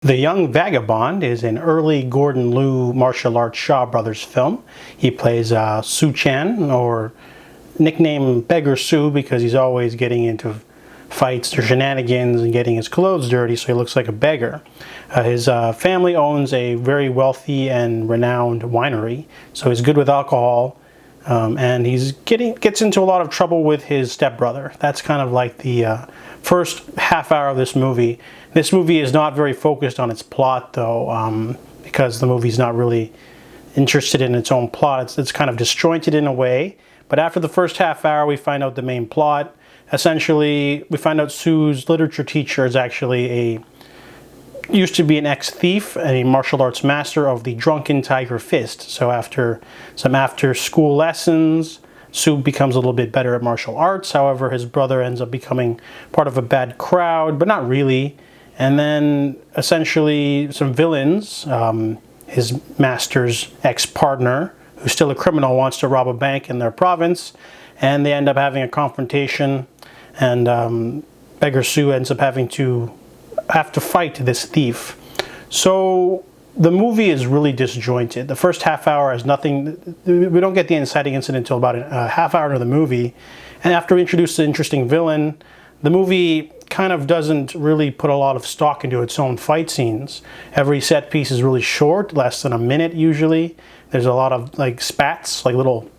The Young Vagabond is an early Gordon Liu martial arts Shaw Brothers film. He plays Su Chan, or nicknamed Beggar Su because he's always getting into fights or shenanigans and getting his clothes dirty, so he looks like a beggar. His family owns a very wealthy and renowned winery, so he's good with alcohol, and he gets into a lot of trouble with his stepbrother. That's kind of like the first half hour of this movie. This movie is not very focused on its plot, though, because the movie's not really interested in its own plot. It's kind of disjointed in a way. But after the first half hour, we find out the main plot. Essentially, we find out Su's literature teacher is actually used to be an ex-thief and a martial arts master of the Drunken Tiger Fist. So after some after-school lessons, Su becomes a little bit better at martial arts. However, his brother ends up becoming part of a bad crowd, but not really. And then, essentially, some villains, his master's ex-partner, who's still a criminal, wants to rob a bank in their province, and they end up having a confrontation, and Beggar Su ends up having to fight this thief. So the movie is really disjointed. The first half hour has nothing. We don't get the inciting incident until about a half hour into the movie, and after we introduce an interesting villain, the movie kind of doesn't really put a lot of stock into its own fight scenes. Every set piece is really short, less than a minute usually. There's a lot of like spats, like little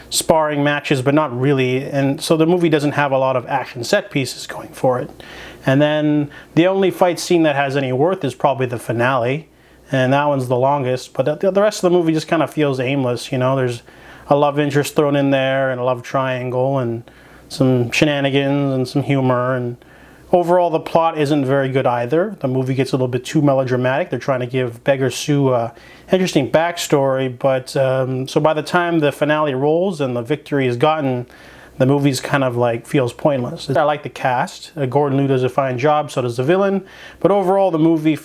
sparring matches, but not really. And so the movie doesn't have a lot of action set pieces going for it. And then the only fight scene that has any worth is probably the finale, and that one's the longest. But the rest of the movie just kind of feels aimless. You know, there's a love interest thrown in there and a love triangle and some shenanigans and some humor, and overall the plot isn't very good either. The movie gets a little bit too melodramatic. They're trying to give Beggar Su an interesting backstory, but so by the time the finale rolls and the victory is gotten, the movie's kind of like feels pointless. I like the cast. Gordon Liu does a fine job, so does the villain, but overall the movie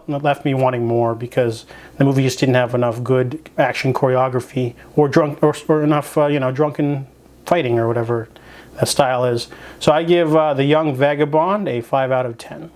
left me wanting more because the movie just didn't have enough good action choreography or enough drunken fighting or whatever the style is. So I give The Young Vagabond a 5 out of 10.